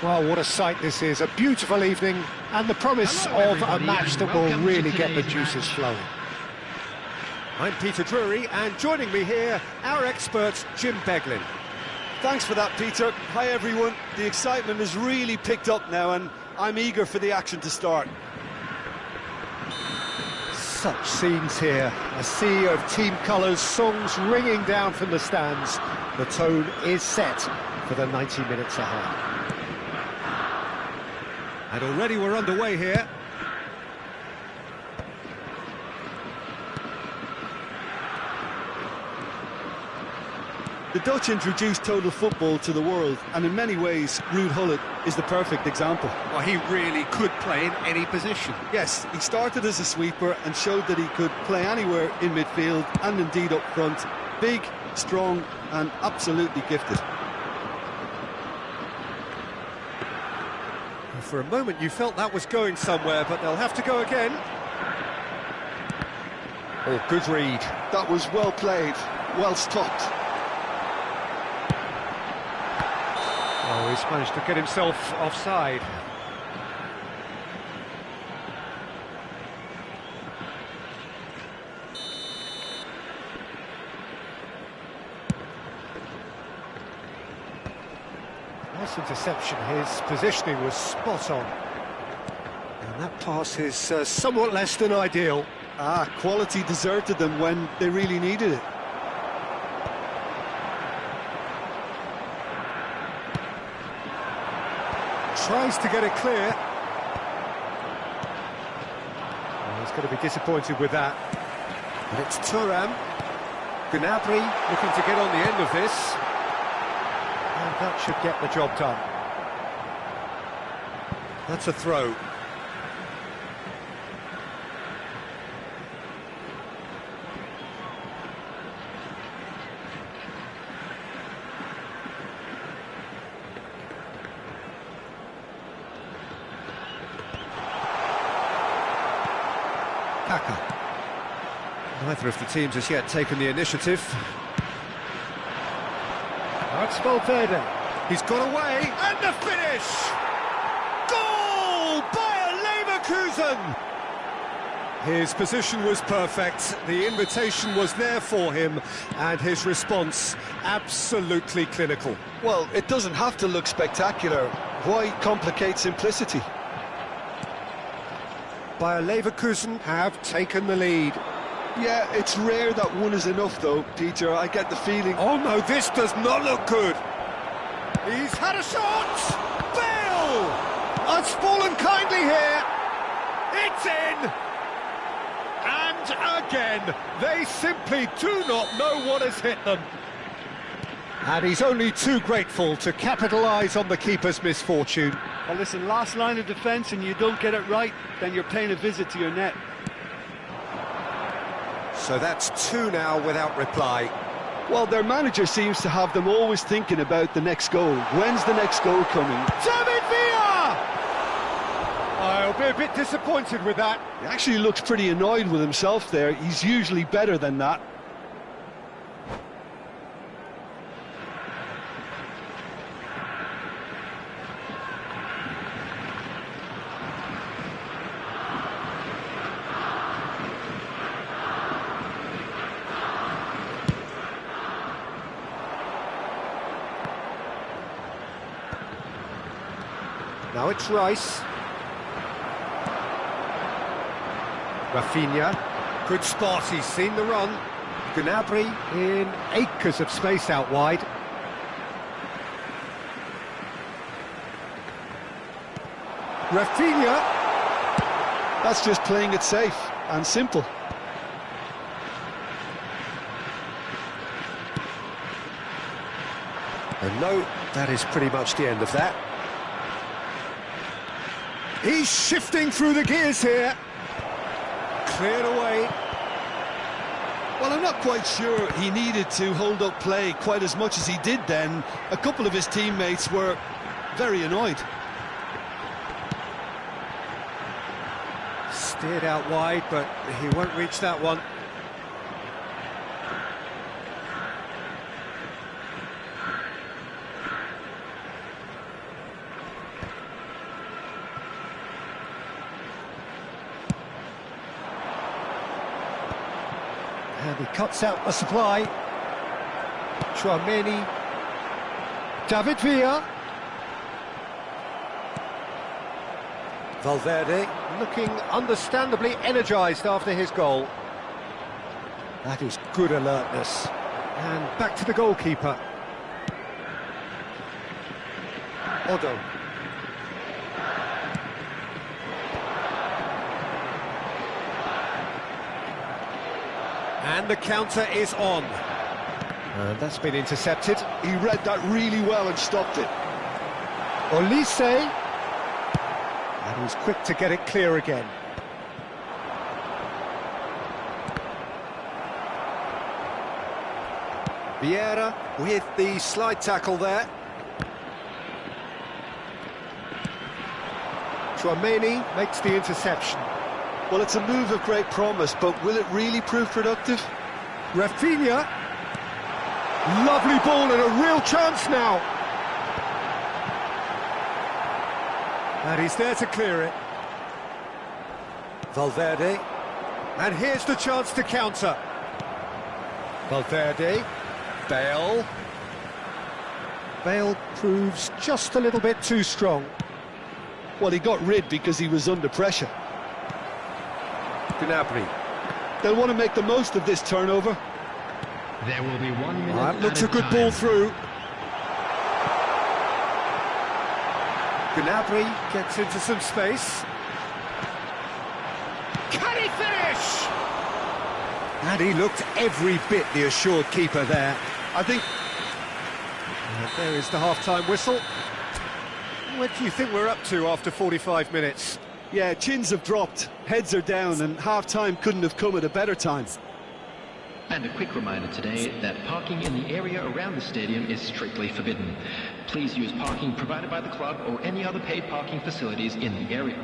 Well, what a sight this is. A beautiful evening and the promise of a match that will really get the juices flowing. I'm Peter Drury, and joining me here, our expert, Jim Beglin. Thanks for that, Peter. Hi, everyone. The excitement has really picked up now, and I'm eager for the action to start. Such scenes here. A sea of team colours, songs ringing down from the stands. The tone is set for the 90 minutes ahead. And already we're underway here. The Dutch introduced total football to the world, and in many ways, Ruud Gullit is the perfect example. Well, he really could play in any position. Yes, he started as a sweeper and showed that he could play anywhere in midfield and indeed up front. Big, strong and absolutely gifted. For a moment you felt that was going somewhere, but they'll have to go again. Oh, good read. That was well played, well stopped. Oh, he's managed to get himself offside. Nice interception, his positioning was spot on. And that pass is somewhat less than ideal. Quality deserted them when they really needed it. Tries to get it clear. Well, he's going to be disappointed with that. But it's Thuram. Gnabry looking to get on the end of this. And that should get the job done. That's a throw. Neither of the teams has yet taken the initiative. That's Valverde. He's got away, and the finish! Goal! Bayer Leverkusen! His position was perfect, the invitation was there for him, and his response absolutely clinical. Well, it doesn't have to look spectacular. Why complicate simplicity? Bayer Leverkusen have taken the lead. Yeah, it's rare that one is enough, though, Peter. I get the feeling... Oh, no, this does not look good. He's had a shot! Bale! Has fallen kindly here. It's in! And again, they simply do not know what has hit them. And he's only too grateful to capitalise on the keeper's misfortune. Well, listen, last line of defence and you don't get it right, then you're paying a visit to your net. So that's two now without reply. Well, their manager seems to have them always thinking about the next goal. When's the next goal coming? David Villa! I'll be a bit disappointed with that. He actually looks pretty annoyed with himself there. He's usually better than that. Now it's Rice. Rafinha. Good spot, he's seen the run. Gnabry in acres of space out wide. Rafinha. That's just playing it safe and simple. And no, that is pretty much the end of that. He's shifting through the gears here. Cleared away. Well, I'm not quite sure he needed to hold up play quite as much as he did then. A couple of his teammates were very annoyed. Steered out wide, but he won't reach that one. And he cuts out the supply. Chouameni. David Villa. Valverde looking understandably energised after his goal. That is good alertness. And back to the goalkeeper. Odo. And the counter is on. And that's been intercepted. He read that really well and stopped it. Olise. And he's quick to get it clear again. Vieira with the slide tackle there. Chouameni makes the interception. Well, it's a move of great promise, but will it really prove productive? Rafinha. Lovely ball and a real chance now. And he's there to clear it. Valverde. And here's the chance to counter. Valverde. Bale. Bale proves just a little bit too strong. Well, he got rid because he was under pressure. Gnabry. They'll want to make the most of this turnover. There will be 1 minute. That looks a good ball through. Gnabry gets into some space. Can he finish? And he looked every bit the assured keeper there. I think... And there is the half-time whistle. What do you think we're up to after 45 minutes? Yeah, chins have dropped, heads are down, and half-time couldn't have come at a better time. And a quick reminder today that parking in the area around the stadium is strictly forbidden. Please use parking provided by the club or any other paid parking facilities in the area.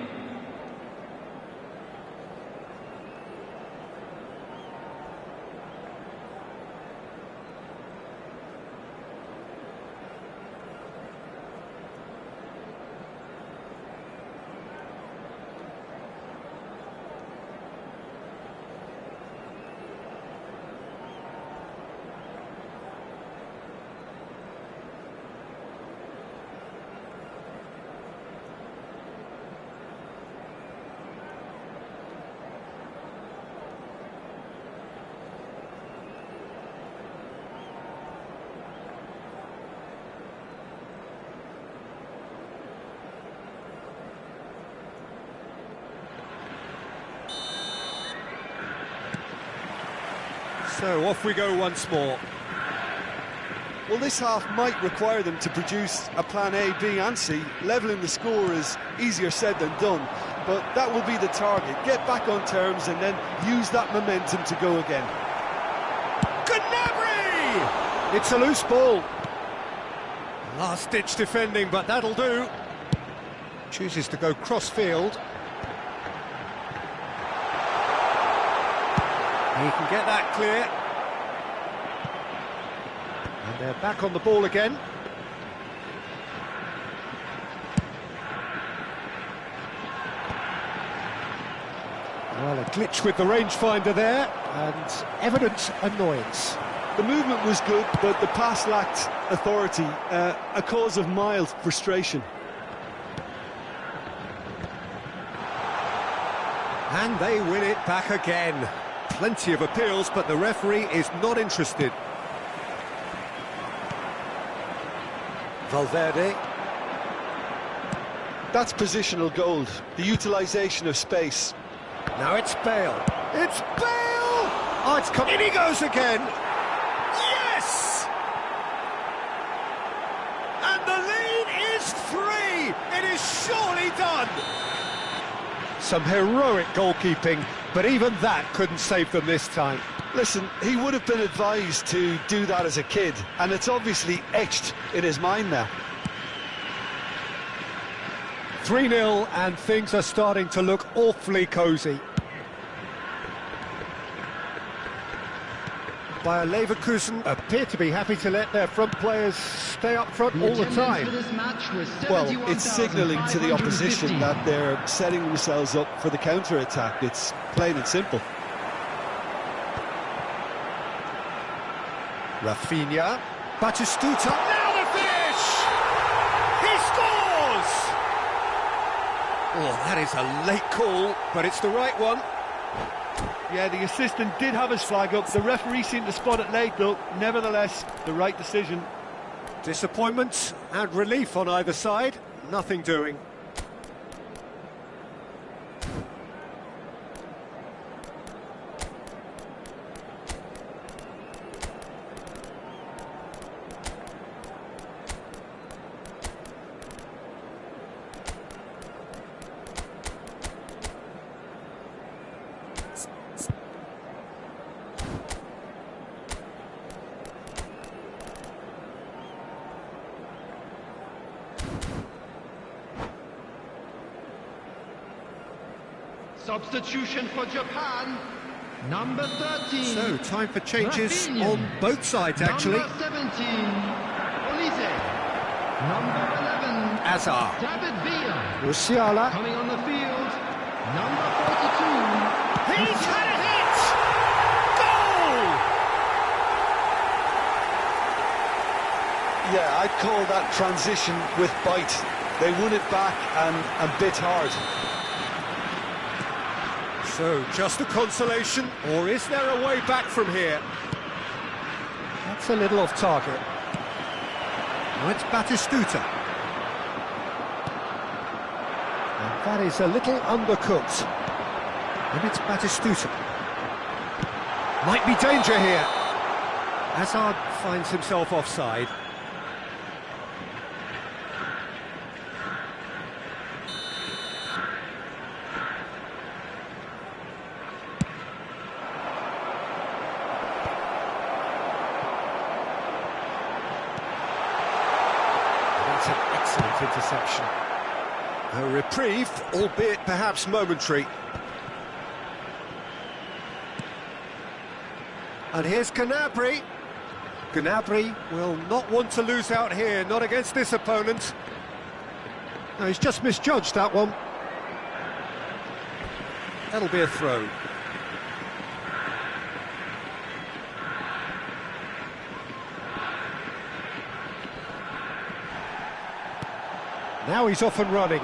So off we go once more. Well, this half might require them to produce a plan A, B and C. Levelling the score is easier said than done, but that will be the target. Get back on terms and then use that momentum to go again. Gnabry! It's a loose ball. Last-ditch defending, but that'll do. Chooses to go cross-field. He can get that clear. And they're back on the ball again. Well, a glitch with the rangefinder there, and evident annoyance. The movement was good, but the pass lacked authority, a cause of mild frustration. And they win it back again. Plenty of appeals, but the referee is not interested. Valverde. That's positional gold, the utilisation of space. Now it's Bale. It's Bale! Oh, it's come. In he goes again. Yes! And the lead is 3. It is surely done. Some heroic goalkeeping, but even that couldn't save them this time. Listen, he would have been advised to do that as a kid, and it's obviously etched in his mind now. 3-0, and things are starting to look awfully cosy. Bayer Leverkusen appear to be happy to let their front players stay up front all the time. Well, it's signalling to the opposition that they're setting themselves up for the counter-attack. It's plain and simple. Rafinha, Batistuta, now the finish! He scores! Oh, that is a late call, but it's the right one. Yeah, the assistant did have his flag up. The referee seemed to spot it late, though. Nevertheless, the right decision. Disappointment and relief on either side. Nothing doing. Substitution for Japan, number 13. So, time for changes Rafinha. on both sides, actually. Number 17, Olise. Number 11, Azar. David Villa. Musiala. Coming on the field, number 42. He's had a hit! Goal! Yeah, I'd call that transition with bite. They won it back and bit hard. So, just a consolation, or is there a way back from here? That's a little off target. Now it's Batistuta. And that is a little undercooked. And it's Batistuta. Might be danger here. Hazard finds himself offside. That's an excellent interception. A reprieve, albeit perhaps momentary. And here's Gnabry. Gnabry will not want to lose out here, not against this opponent. No, he's just misjudged that one. That'll be a throw. Now he's off and running.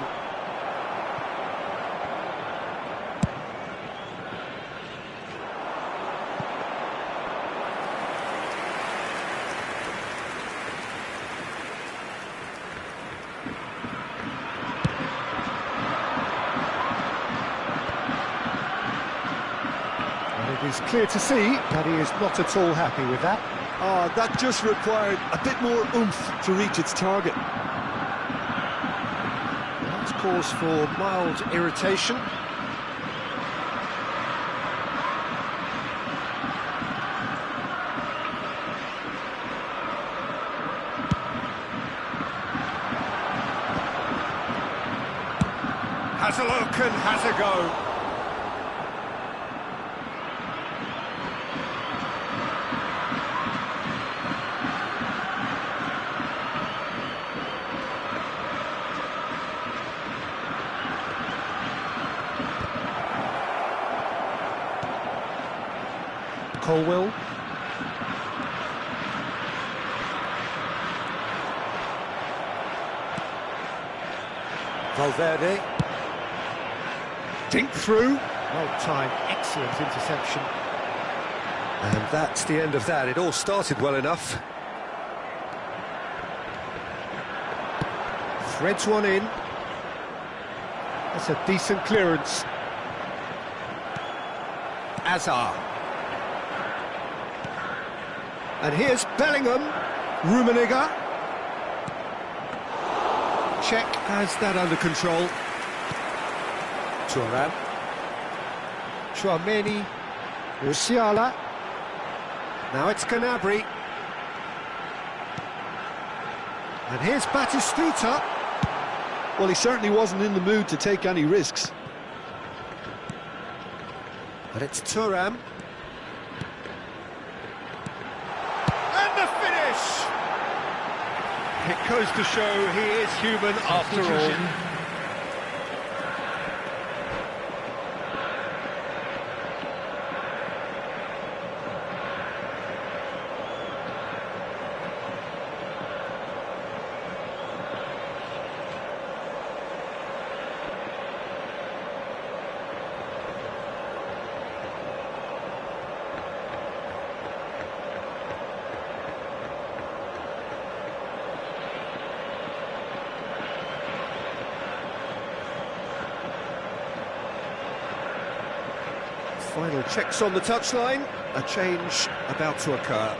And it is clear to see that he is not at all happy with that. Oh, that just required a bit more oomph to reach its target. That's cause for mild irritation. Has a look and has a go. Colwell. Valverde. Dink through. Well timed, excellent interception. And that's the end of that. It all started well enough. Threads one in. That's a decent clearance. Azar. And here's Bellingham. Rummenigge. Czech has that under control. Thuram. Tchouameni. Musiala. Now it's Gnabry. And here's Batistuta. Well, he certainly wasn't in the mood to take any risks. But it's Thuram. And the finish! It goes to show he is human after all. Final checks on the touchline, a change about to occur.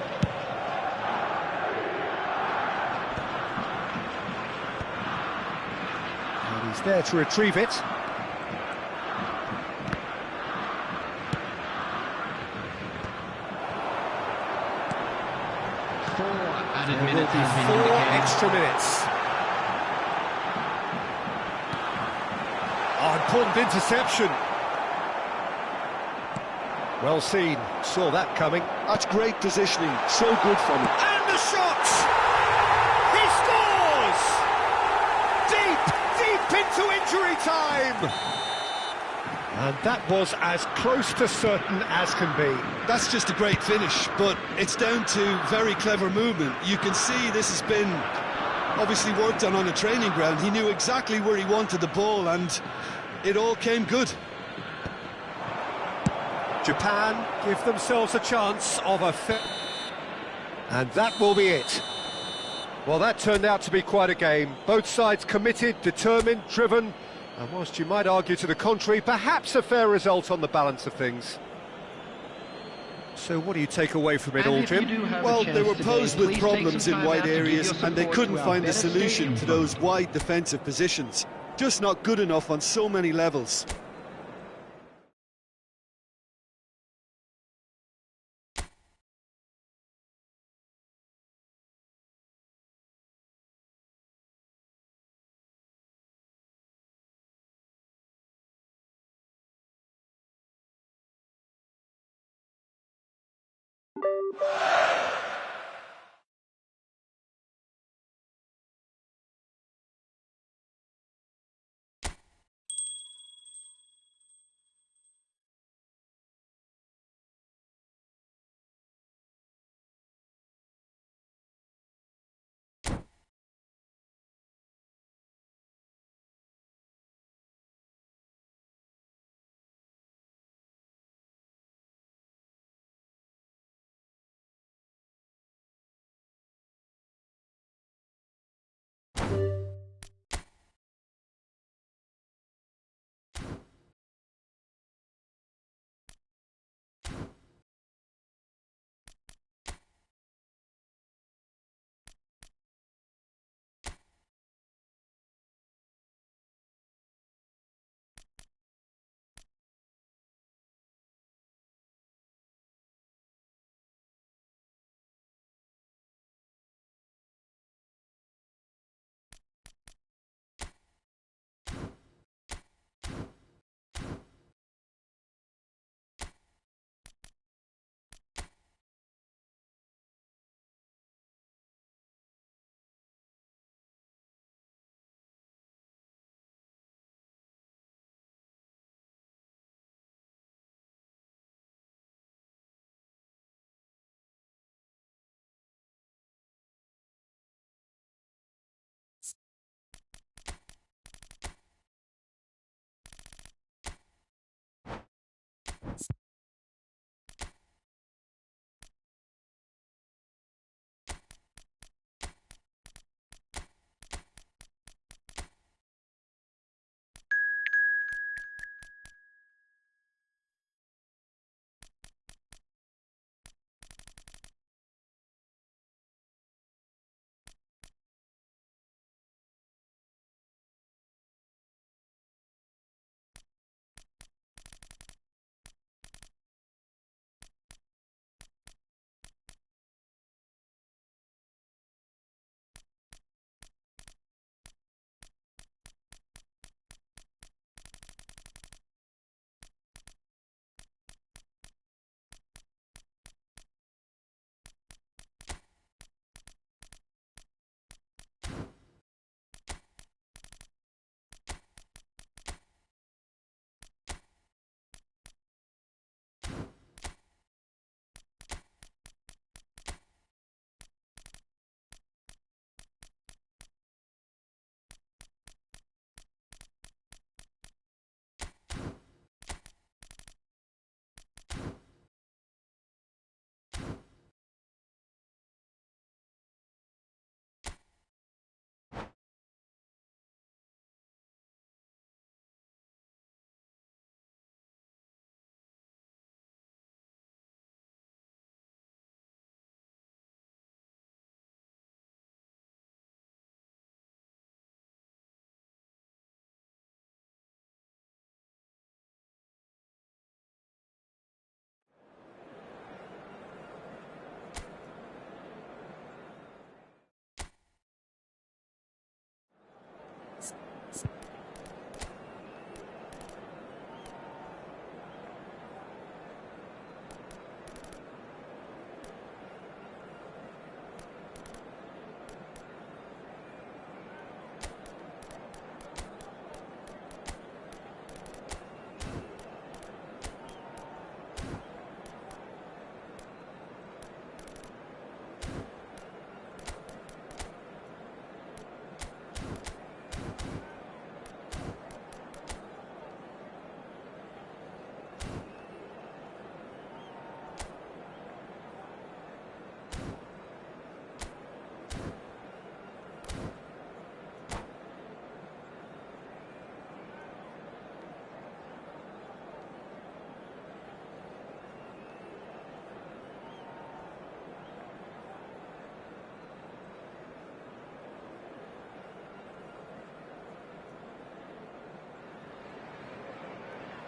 And he's there to retrieve it. 4 added There will minutes be have been 4 indicated. extra minutes. Oh, important interception. Well seen, saw that coming. That's great positioning, so good from him. And the shot! He scores! Deep into injury time! And that was as close to certain as can be. That's just a great finish, but it's down to very clever movement. You can see this has been obviously worked on a training ground. He knew exactly where he wanted the ball, and it all came good. Japan give themselves a chance of a and that will be it. Well, that turned out to be quite a game. Both sides committed, determined, driven, and whilst you might argue to the contrary, perhaps a fair result on the balance of things. So what do you take away from it all, Jim? Well, they were posed with problems in wide areas, and they couldn't find a solution to those wide defensive positions. Just not good enough on so many levels.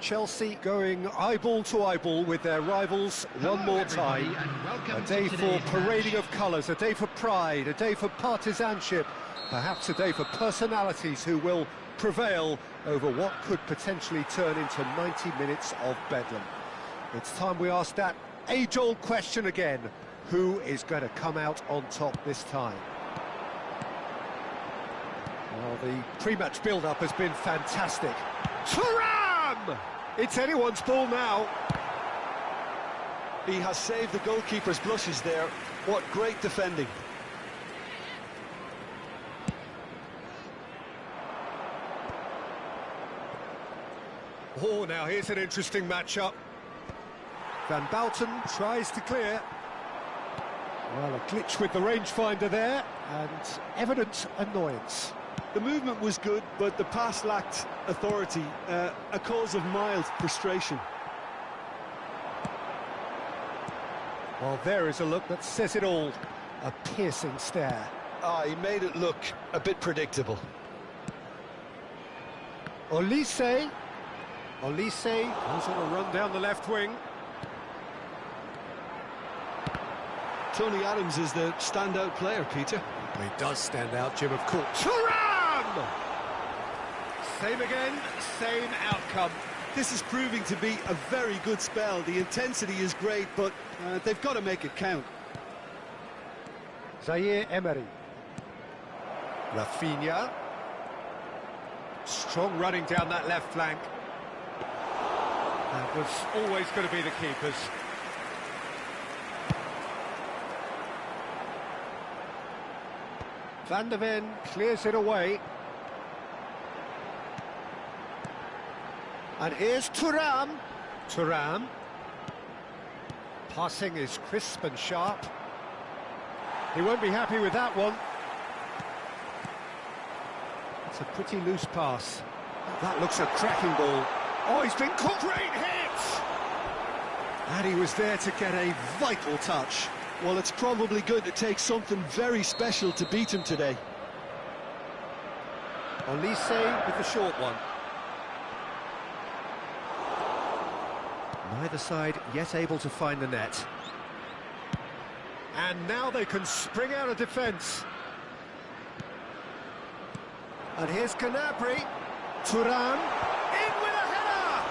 Chelsea going eyeball to eyeball with their rivals one more time. A day for parading of colours, a day for pride, a day for partisanship, perhaps a day for personalities who will prevail over what could potentially turn into 90 minutes of bedlam. It's time we ask that age-old question again: who is going to come out on top this time? Well, the pre-match build-up has been fantastic. Thuram! It's anyone's ball now. He has saved the goalkeeper's blushes there. What great defending. Oh, now here's an interesting matchup. Van Bouten tries to clear. Well, a glitch with the rangefinder there, and evident annoyance. The movement was good, but the pass lacked authority, a cause of mild frustration. Well, there is a look that says it all. A piercing stare. He made it look a bit predictable. Olise goes on a run down the left wing. Tony Adams is the standout player, Peter. He does stand out, Jim, of course. Thuram! Same again, same outcome. This is proving to be a very good spell. The intensity is great, but they've got to make it count. Zaire Emery. Rafinha. Strong running down that left flank. That was always going to be the keepers. Van de Ven clears it away. And here's Thuram. Thuram. Passing is crisp and sharp. He won't be happy with that one. It's a pretty loose pass. That looks a cracking ball. Oh, he's been caught. Great hit! And he was there to get a vital touch. Well, it's probably going to take something very special to beat him today. Olise with the short one. Neither side yet able to find the net. And now they can spring out of defence. And here's Gnabry. Thuram. In with a header!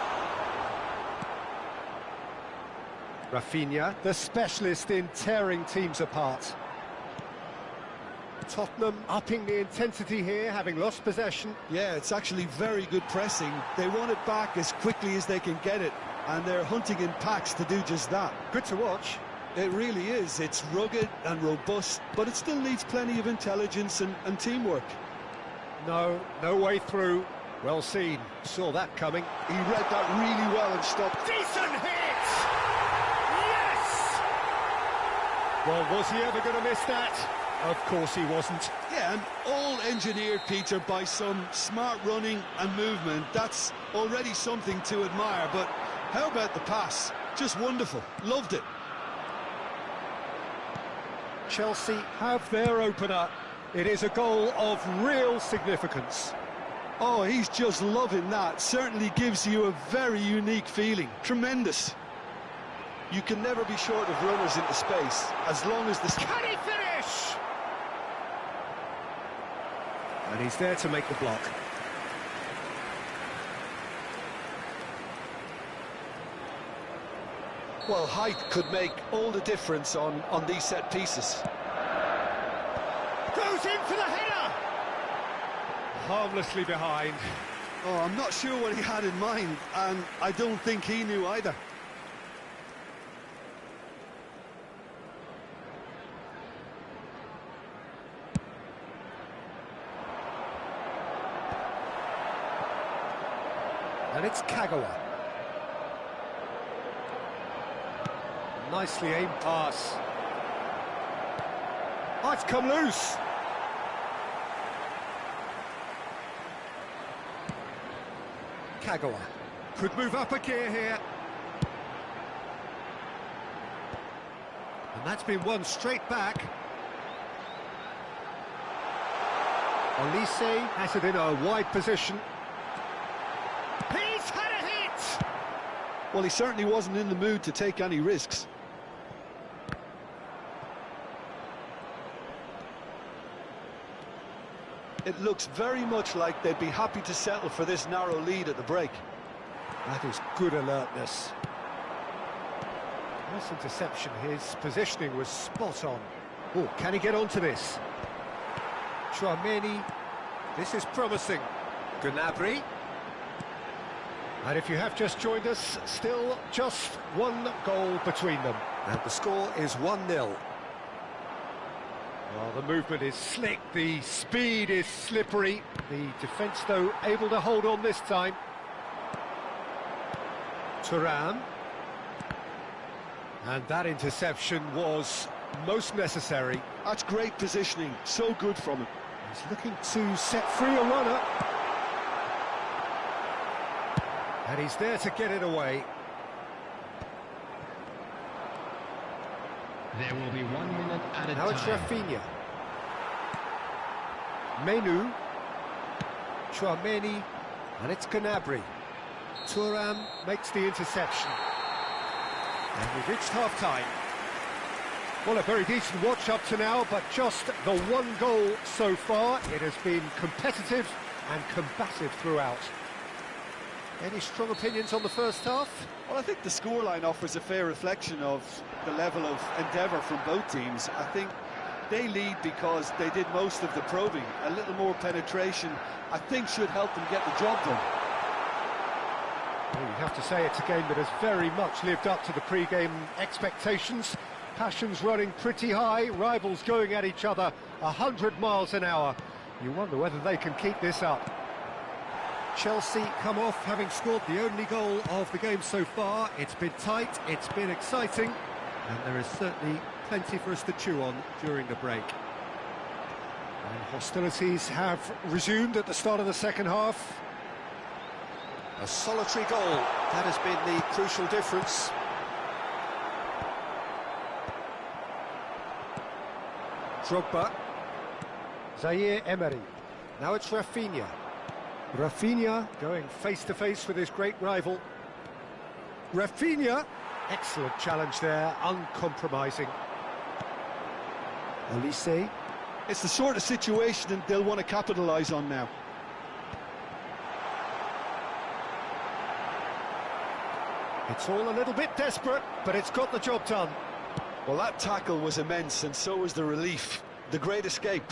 Rafinha, the specialist in tearing teams apart. Tottenham upping the intensity here, having lost possession. Yeah, it's actually very good pressing. They want it back as quickly as they can get it, and they're hunting in packs to do just that. Good to watch. It really is. It's rugged and robust, but it still needs plenty of intelligence and teamwork. No way through. Well seen. Saw that coming. He read that really well and stopped. Decent hit! Yes! Well, was he ever going to miss that? Of course he wasn't. Yeah, and all engineered, Peter, by some smart running and movement. That's already something to admire, but how about the pass? Just wonderful. Loved it. Chelsea have their opener. It is a goal of real significance. Oh, he's just loving that. Certainly gives you a very unique feeling. Tremendous. You can never be short of runners into space, as long as the... Can he finish? And he's there to make the block. Well, height could make all the difference on these set pieces. Goes in for the header! Harmlessly behind. Oh, I'm not sure what he had in mind, and I don't think he knew either. And it's Kagawa. Nicely aimed pass. Oh, it's come loose. Kagawa could move up a gear here. And that's been won straight back. Olise has it in a wide position. He's had a hit! Well, he certainly wasn't in the mood to take any risks. It looks very much like they'd be happy to settle for this narrow lead at the break. That is good alertness. Nice interception. His positioning was spot on. Oh, can he get onto this? Chouameni. This is promising. Gnabry. And if you have just joined us, still just one goal between them. And the score is 1-0. Well, the movement is slick, the speed is slippery. The defence, though, able to hold on this time. Thuram. And that interception was most necessary. That's great positioning, so good from him. He's looking to set free a runner. And he's there to get it away. There will be 1 minute at a Now time. it's Rafinha. Menu. Chouameni. And it's Gnabry. Thuram makes the interception. And we've reached half-time. Well, a very decent watch up to now, but just the one goal so far. It has been competitive and combative throughout. Any strong opinions on the first half? Well, I think the scoreline offers a fair reflection of the level of endeavour from both teams. I think they lead because they did most of the probing. A little more penetration, I think, should help them get the job done. Well, you have to say it's a game that has very much lived up to the pre-game expectations. Passions running pretty high, rivals going at each other 100 miles an hour. You wonder whether they can keep this up. Chelsea come off having scored the only goal of the game so far. It's been tight, it's been exciting, and there is certainly plenty for us to chew on during the break. And hostilities have resumed at the start of the second half. A solitary goal, that has been the crucial difference. Drogba. Zaire Emery. Now it's Rafinha. Rafinha going face-to-face with his great rival. Rafinha. Excellent challenge there, uncompromising. Olise. It's the sort of situation they'll want to capitalise on now. It's all a little bit desperate, but it's got the job done. Well, that tackle was immense, and so was the relief. The great escape.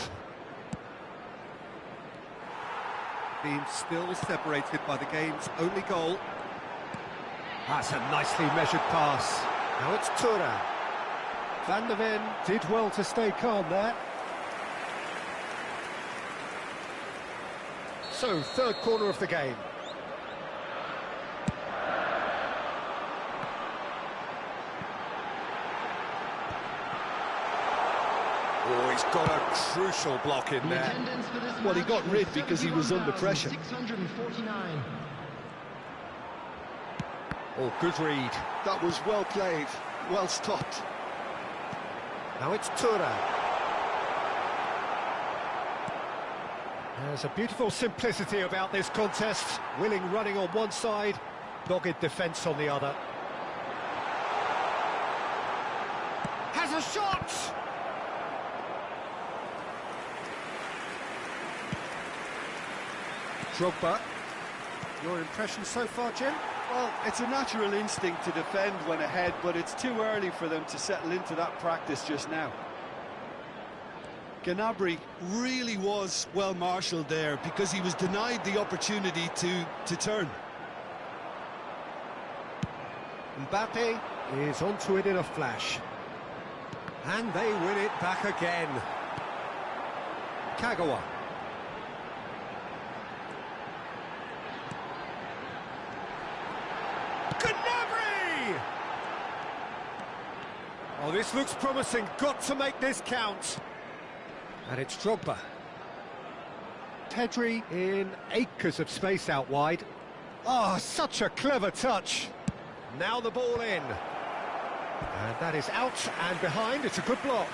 Being still separated by the game's only goal. That's a nicely measured pass. Now it's Thuram. Van der Ven did well to stay calm there. So, third corner of the game. Oh, he's got a crucial block in there. Well, he got rid because he was under pressure. 649. Oh, good read. That was well played, well stopped. Now it's Thuram. There's a beautiful simplicity about this contest. Willing running on one side, dogged defence on the other. Has a shot! Drogba. Your impression so far, Jim? Well, it's a natural instinct to defend when ahead, but it's too early for them to settle into that practice just now. Gnabry really was well marshalled there because he was denied the opportunity to turn. Mbappe is onto it in a flash. And they win it back again. Kagawa. Gnabry! Oh, this looks promising. Got to make this count. And it's Drogba. Pedri in acres of space out wide. Oh, such a clever touch. Now the ball in. And that is out and behind. It's a good block.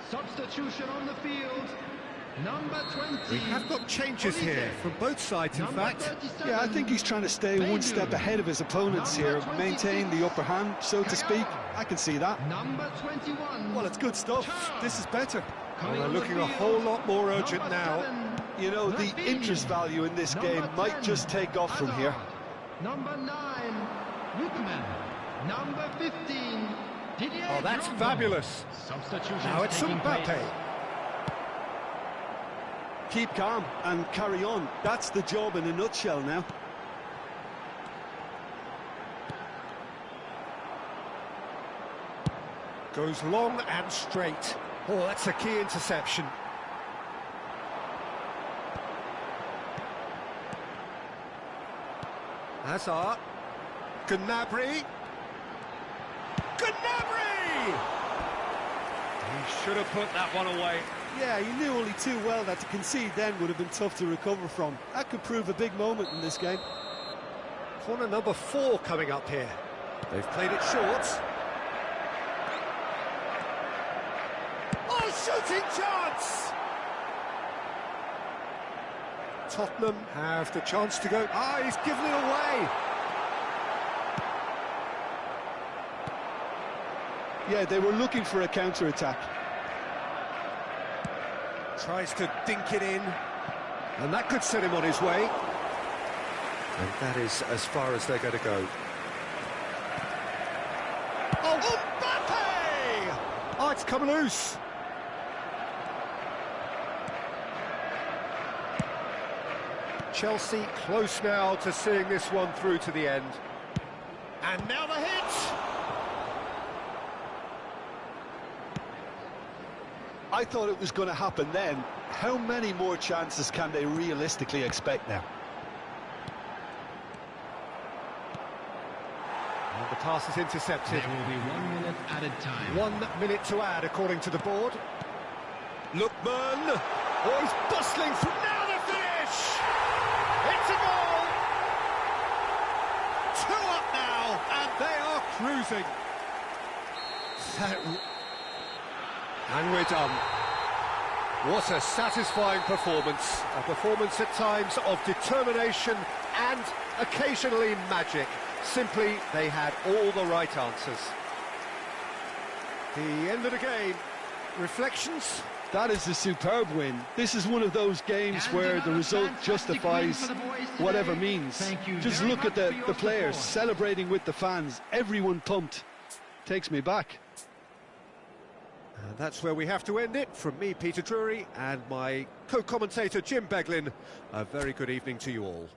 Substitution on the field. Number 20. We have got changes here from both sides, in fact. Yeah, I think he's trying to stay one step ahead of his opponents here, maintain the upper hand, so to speak. I can see that. Number 21. Well, it's good stuff. This is better. Well, they're looking a whole lot more urgent now. You know, the interest value in this game might just take off from here. Number 9, Lookman. Number 15, Didier Oh, that's Drogba. fabulous. Substitution Now it's Mbappe. Keep calm and carry on. That's the job in a nutshell now. Goes long and straight. Oh, that's a key interception. Hazard. Gnabry. Gnabry! He should have put that one away. Yeah, he knew only too well that to concede then would have been tough to recover from. That could prove a big moment in this game. Corner number 4 coming up here. They've played it short. Oh, shooting chance! Tottenham have the chance to go. Ah, he's given it away. Yeah, they were looking for a counter-attack. Tries to dink it in. And that could set him on his way. And that is as far as they're going to go. Oh, Mbappe! Oh, it's come loose. Chelsea close now to seeing this one through to the end. And now the hit! I thought it was going to happen then. How many more chances can they realistically expect now? And the pass is intercepted. There will be 1 minute added time. 1 minute to add, according to the board. Lookman! Oh, he's bustling through. Now the finish! It's a goal! 2 up now, and they are cruising. And we're done. What a satisfying performance. A performance at times of determination and occasionally magic. Simply, they had all the right answers. The end of the game. Reflections? That is a superb win. This is one of those games where the result justifies whatever means. Just look at the players celebrating with the fans. Everyone pumped. Takes me back. And that's where we have to end it. From me, Peter Drury, and my co-commentator, Jim Beglin. A very good evening to you all.